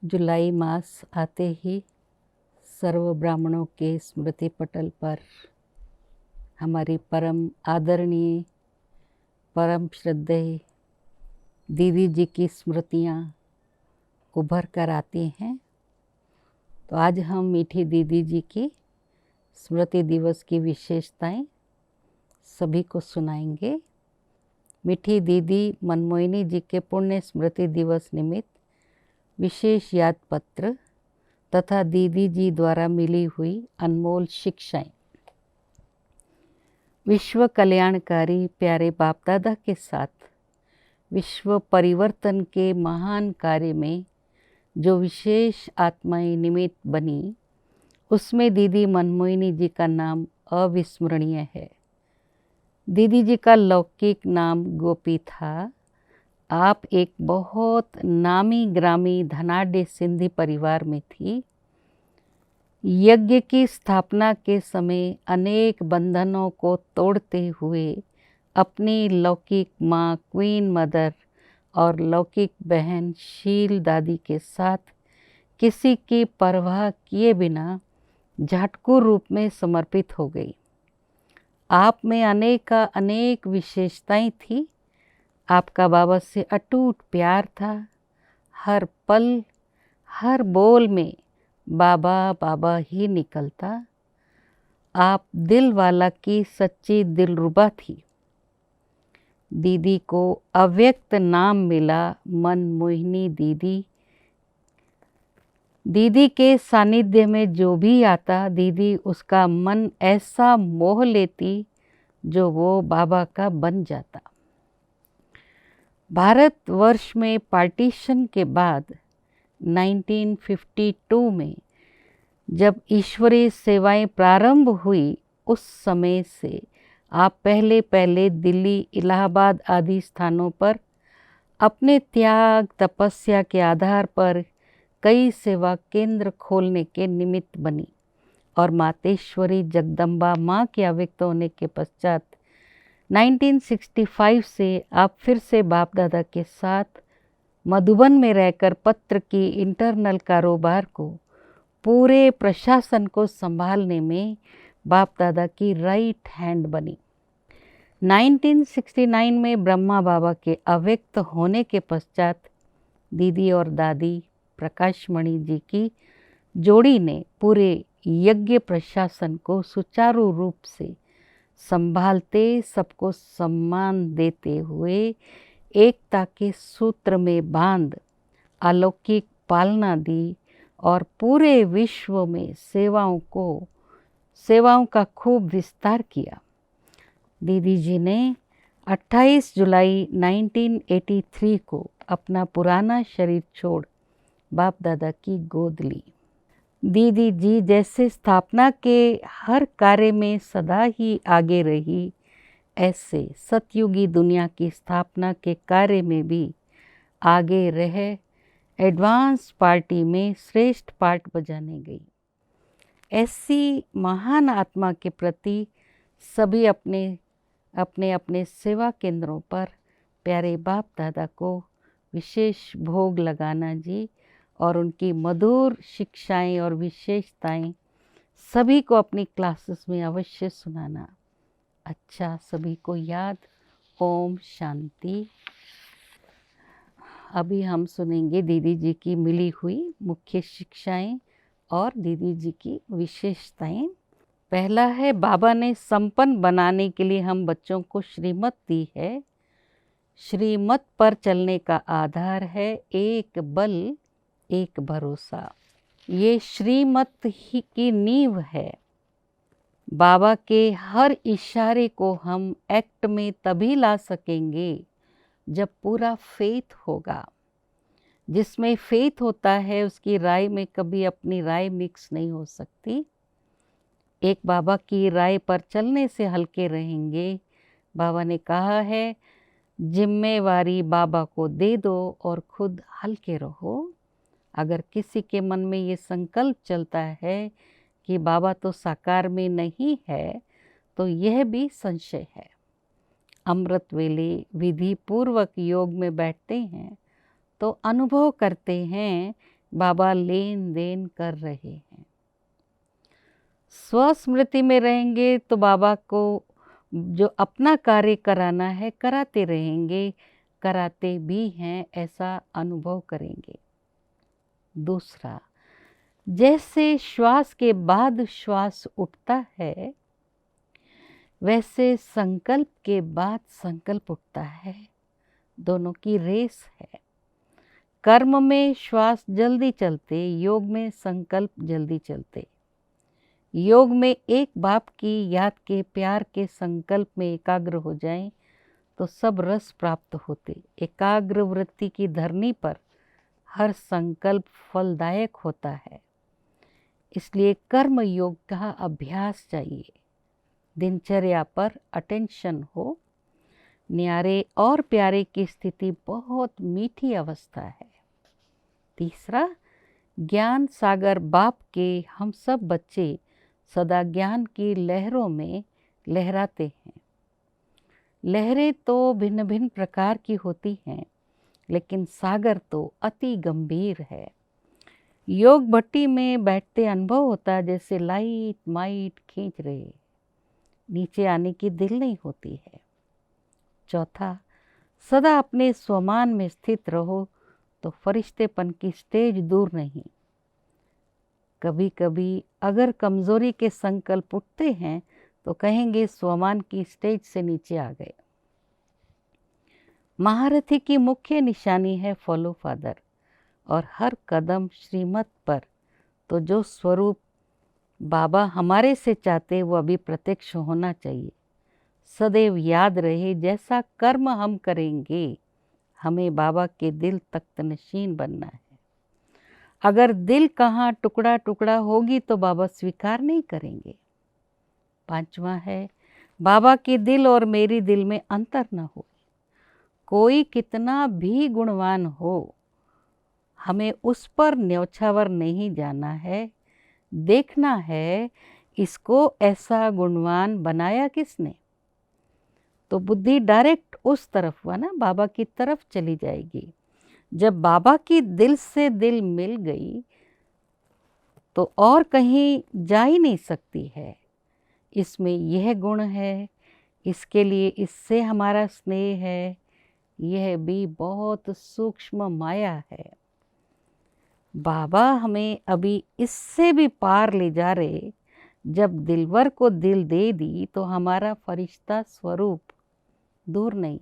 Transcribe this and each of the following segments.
जुलाई मास आते ही सर्व ब्राह्मणों के स्मृति पटल पर हमारी परम आदरणीय परम श्रद्धेय दीदी जी की स्मृतियाँ उभर कर आती हैं। तो आज हम मीठी दीदी जी की स्मृति दिवस की विशेषताएं सभी को सुनाएंगे। मीठी दीदी मनमोहिनी जी के पुण्य स्मृति दिवस निमित्त विशेष याद पत्र तथा दीदी जी द्वारा मिली हुई अनमोल शिक्षाएं। विश्व कल्याणकारी प्यारे बाप दादा के साथ विश्व परिवर्तन के महान कार्य में जो विशेष आत्माएं निमित्त बनी, उसमें दीदी मनमोहिनी जी का नाम अविस्मरणीय है। दीदी जी का लौकिक नाम गोपी था। आप एक बहुत नामी ग्रामी धनाढ्य सिंधी परिवार में थी। यज्ञ की स्थापना के समय अनेक बंधनों को तोड़ते हुए अपनी लौकिक माँ क्वीन मदर और लौकिक बहन शील दादी के साथ किसी की परवाह किए बिना झाटकू रूप में समर्पित हो गई। आप में अनेक विशेषताएं थी। आपका बाबा से अटूट प्यार था। हर पल हर बोल में बाबा बाबा ही निकलता। आप दिल वाला की सच्ची दिलरुबा थी। दीदी को अव्यक्त नाम मिला मनमोहिनी दीदी। दीदी के सानिध्य में जो भी आता, दीदी उसका मन ऐसा मोह लेती जो वो बाबा का बन जाता। भारतवर्ष में पार्टीशन के बाद 1952 में जब ईश्वरीय सेवाएं प्रारंभ हुई, उस समय से आप पहले दिल्ली, इलाहाबाद आदि स्थानों पर अपने त्याग तपस्या के आधार पर कई सेवा केंद्र खोलने के निमित्त बनी और मातेश्वरी जगदम्बा माँ के अव्यक्त होने के पश्चात 1965 से आप फिर से बाप दादा के साथ मधुबन में रहकर पत्र की इंटरनल कारोबार को, पूरे प्रशासन को संभालने में बाप दादा की राइट हैंड बनी। 1969 में ब्रह्मा बाबा के अव्यक्त होने के पश्चात दीदी और दादी प्रकाशमणि जी की जोड़ी ने पूरे यज्ञ प्रशासन को सुचारू रूप से संभालते, सबको सम्मान देते हुए एकता के सूत्र में बांध अलौकिक पालना दी और पूरे विश्व में सेवाओं का खूब विस्तार किया। दीदी जी ने 28 जुलाई 1983 को अपना पुराना शरीर छोड़ बाप दादा की गोद ली। दीदी जी जैसे स्थापना के हर कार्य में सदा ही आगे रही, ऐसे सतयुगी दुनिया की स्थापना के कार्य में भी आगे रह एडवांस पार्टी में श्रेष्ठ पार्ट बजाने गई। ऐसी महान आत्मा के प्रति सभी अपने सेवा केंद्रों पर प्यारे बाप दादा को विशेष भोग लगाना जी, और उनकी मधुर शिक्षाएं और विशेषताएं सभी को अपनी क्लासेस में अवश्य सुनाना। अच्छा, सभी को याद। ओम शांति। अभी हम सुनेंगे दीदी जी की मिली हुई मुख्य शिक्षाएं और दीदी जी की विशेषताएं। पहला है, बाबा ने संपन्न बनाने के लिए हम बच्चों को श्रीमत दी है। श्रीमत पर चलने का आधार है एक बल एक भरोसा। ये श्रीमत ही की नींव है। बाबा के हर इशारे को हम एक्ट में तभी ला सकेंगे जब पूरा फेथ होगा। जिसमें फेथ होता है उसकी राय में कभी अपनी राय मिक्स नहीं हो सकती। एक बाबा की राय पर चलने से हल्के रहेंगे। बाबा ने कहा है, जिम्मेवारी बाबा को दे दो और खुद हल्के रहो। अगर किसी के मन में ये संकल्प चलता है कि बाबा तो साकार में नहीं है, तो यह भी संशय है। अमृत वेले विधि पूर्वक योग में बैठते हैं तो अनुभव करते हैं बाबा लेन देन कर रहे हैं। स्वस्मृति में रहेंगे तो बाबा को जो अपना कार्य कराना है कराते रहेंगे, कराते भी हैं, ऐसा अनुभव करेंगे। दूसरा, जैसे श्वास के बाद श्वास उठता है, वैसे संकल्प के बाद संकल्प उठता है। दोनों की रेस है। कर्म में श्वास जल्दी चलते, योग में संकल्प जल्दी चलते। योग में एक बाप की याद के प्यार के संकल्प में एकाग्र हो जाएं तो सब रस प्राप्त होते। एकाग्र वृत्ति की धरनी पर हर संकल्प फलदायक होता है। इसलिए कर्म योग का अभ्यास चाहिए। दिनचर्या पर अटेंशन हो। न्यारे और प्यारे की स्थिति बहुत मीठी अवस्था है। तीसरा, ज्ञान सागर बाप के हम सब बच्चे सदा ज्ञान की लहरों में लहराते हैं। लहरें तो भिन्न भिन्न प्रकार की होती हैं, लेकिन सागर तो अति गंभीर है। योग भट्टी में बैठते अनुभव होता है जैसे लाइट माइट खींच रहे, नीचे आने की दिल नहीं होती है। चौथा, सदा अपने स्वमान में स्थित रहो तो फरिश्तेपन की स्टेज दूर नहीं। कभी कभी अगर कमज़ोरी के संकल्प उठते हैं तो कहेंगे स्वमान की स्टेज से नीचे आ गए। महारथी की मुख्य निशानी है फॉलो फादर, और हर कदम श्रीमत पर। तो जो स्वरूप बाबा हमारे से चाहते वो अभी प्रत्यक्ष होना चाहिए। सदैव याद रहे जैसा कर्म हम करेंगे हमें बाबा के दिल तख्त नशीन बनना है। अगर दिल कहाँ टुकड़ा टुकड़ा होगी तो बाबा स्वीकार नहीं करेंगे। पांचवा है, बाबा के दिल और मेरी दिल में अंतर न हो। कोई कितना भी गुणवान हो, हमें उस पर न्यौछावर नहीं जाना है। देखना है इसको ऐसा गुणवान बनाया किसने। तो बुद्धि डायरेक्ट उस तरफ हुआ ना, बाबा की तरफ चली जाएगी। जब बाबा की दिल से दिल मिल गई तो और कहीं जा ही नहीं सकती है। इसमें यह गुण है, इसके लिए इससे हमारा स्नेह है, यह भी बहुत सूक्ष्म माया है। बाबा हमें अभी इससे भी पार ले जा रहे। जब दिलवर को दिल दे दी तो हमारा फरिश्ता स्वरूप दूर नहीं।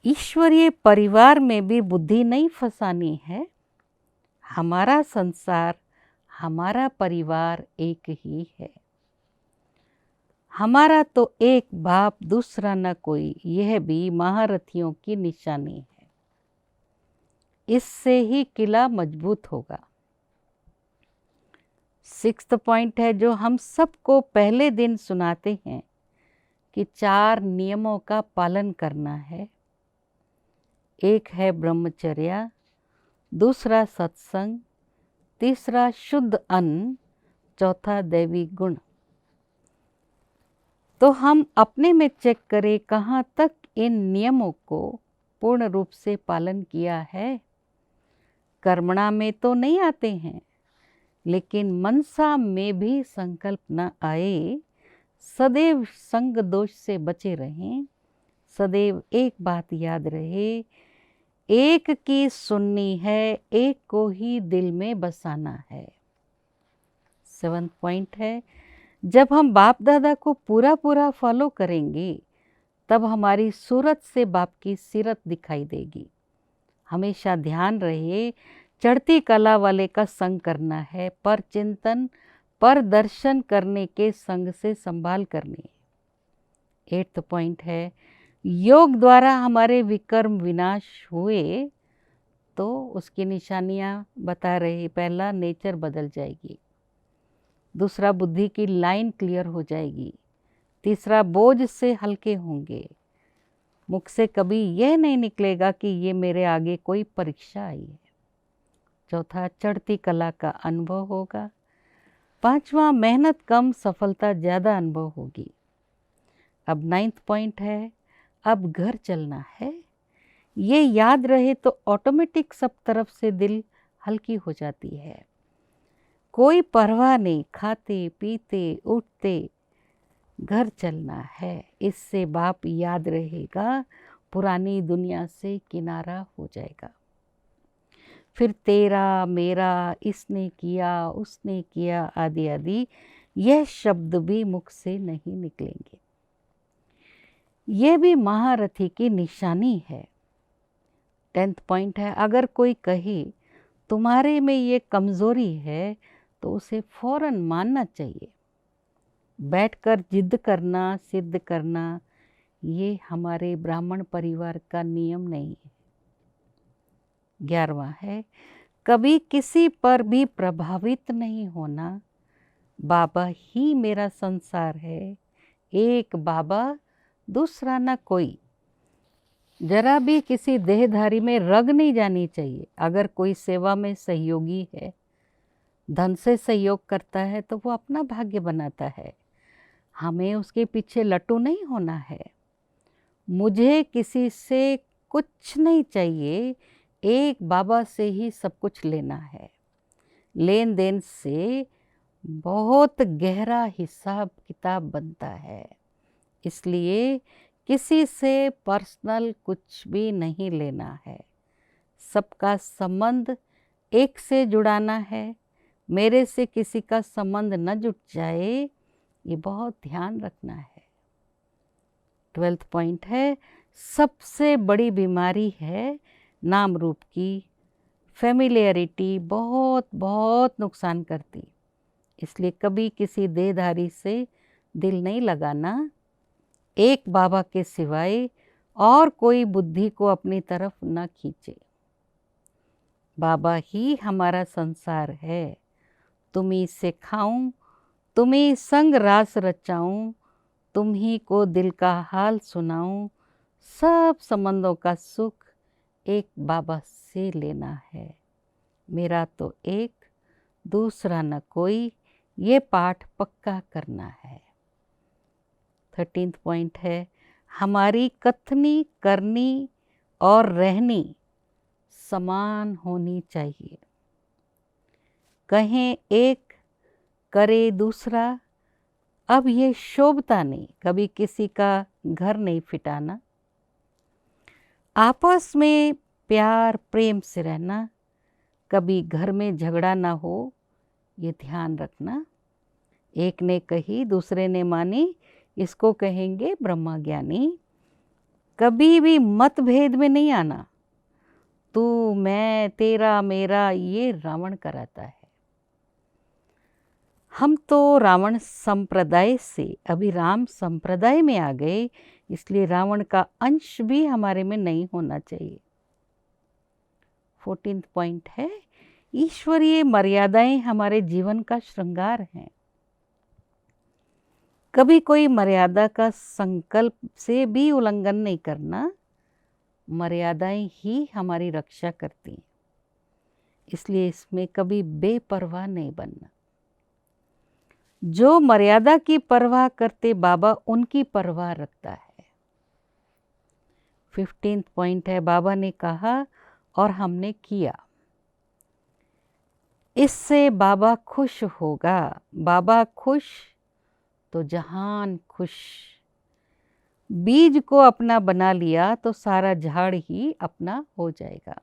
ईश्वरीय परिवार में भी बुद्धि नहीं फंसानी है। हमारा संसार, हमारा परिवार एक ही है। हमारा तो एक बाप, दूसरा न कोई, यह भी महारथियों की निशानी है। इससे ही किला मजबूत होगा। 6th पॉइंट है जो हम सबको पहले दिन सुनाते हैं कि 4 नियमों का पालन करना है। एक है ब्रह्मचर्या, दूसरा सत्संग, तीसरा शुद्ध अन्न, चौथा दैवी गुण। तो हम अपने में चेक करें कहाँ तक इन नियमों को पूर्ण रूप से पालन किया है। कर्मणा में तो नहीं आते हैं, लेकिन मनसा में भी संकल्प न आए। सदैव संग दोष से बचे रहें। सदैव एक बात याद रहे, एक की सुननी है, एक को ही दिल में बसाना है। 7th पॉइंट है, जब हम बाप दादा को पूरा पूरा फॉलो करेंगे तब हमारी सूरत से बाप की सीरत दिखाई देगी। हमेशा ध्यान रहे चढ़ती कला वाले का संग करना है, पर चिंतन पर दर्शन करने के संग से संभाल करनी। 8th पॉइंट है, योग द्वारा हमारे विकर्म विनाश हुए तो उसकी निशानियाँ बता रहे। पहला, नेचर बदल जाएगी। दूसरा, बुद्धि की लाइन क्लियर हो जाएगी। तीसरा, बोझ से हल्के होंगे। मुख से कभी यह नहीं निकलेगा कि ये मेरे आगे कोई परीक्षा आई है। चौथा, चढ़ती कला का अनुभव होगा। 5वां, मेहनत कम सफलता ज़्यादा अनुभव होगी। अब 9th पॉइंट है, अब घर चलना है। ये याद रहे तो ऑटोमेटिक सब तरफ से दिल हल्की हो जाती है। कोई परवाह नहीं, खाते पीते उठते घर चलना है। इससे बाप याद रहेगा, पुरानी दुनिया से किनारा हो जाएगा। फिर तेरा मेरा, इसने किया उसने किया आदि आदि यह शब्द भी मुख से नहीं निकलेंगे। ये भी महारथी की निशानी है। 10th पॉइंट है, अगर कोई कहे तुम्हारे में ये कमज़ोरी है तो उसे फौरन मानना चाहिए। बैठकर जिद करना, सिद्ध करना, ये हमारे ब्राह्मण परिवार का नियम नहीं है। 11वां है, कभी किसी पर भी प्रभावित नहीं होना। बाबा ही मेरा संसार है, एक बाबा दूसरा ना कोई। जरा भी किसी देहधारी में रग नहीं जानी चाहिए। अगर कोई सेवा में सहयोगी है, धन से सहयोग करता है तो वो अपना भाग्य बनाता है, हमें उसके पीछे लट्टू नहीं होना है। मुझे किसी से कुछ नहीं चाहिए, एक बाबा से ही सब कुछ लेना है। लेन देन से बहुत गहरा हिसाब किताब बनता है, इसलिए किसी से पर्सनल कुछ भी नहीं लेना है। सबका संबंध एक से जुड़ाना है। मेरे से किसी का संबंध न जुट जाए, ये बहुत ध्यान रखना है। 12th पॉइंट है, सबसे बड़ी बीमारी है नाम रूप की फैमिलियरिटी, बहुत बहुत नुकसान करती। इसलिए कभी किसी देहधारी से दिल नहीं लगाना। एक बाबा के सिवाय और कोई बुद्धि को अपनी तरफ न खींचे। बाबा ही हमारा संसार है। तुम्ही से खाऊं, तुम्ही संग रास रचाऊं, तुम्ही को दिल का हाल सुनाऊं। सब संबंधों का सुख एक बाबा से लेना है। मेरा तो एक, दूसरा न कोई, ये पाठ पक्का करना है। 13th पॉइंट है, हमारी कथनी करनी और रहनी समान होनी चाहिए। कहें एक, करे दूसरा। अब ये शोभता नहीं, कभी किसी का घर नहीं फिटाना। आपस में प्यार प्रेम से रहना, कभी घर में झगड़ा ना हो, ये ध्यान रखना। एक ने कही दूसरे ने मानी, इसको कहेंगे ब्रह्मा ज्ञानी। कभी भी मतभेद में नहीं आना। तू मैं तेरा मेरा, ये रावण कराता है। हम तो रावण संप्रदाय से अभी राम संप्रदाय में आ गए, इसलिए रावण का अंश भी हमारे में नहीं होना चाहिए। 14th पॉइंट है, ईश्वरीय मर्यादाएं हमारे जीवन का श्रृंगार हैं। कभी कोई मर्यादा का संकल्प से भी उल्लंघन नहीं करना। मर्यादाएं ही हमारी रक्षा करती हैं, इसलिए इसमें कभी बेपरवाह नहीं बनना। जो मर्यादा की परवाह करते बाबा उनकी परवाह रखता है। 15th पॉइंट है, बाबा ने कहा और हमने किया, इससे बाबा खुश होगा। बाबा खुश तो जहान खुश। बीज को अपना बना लिया तो सारा झाड़ ही अपना हो जाएगा।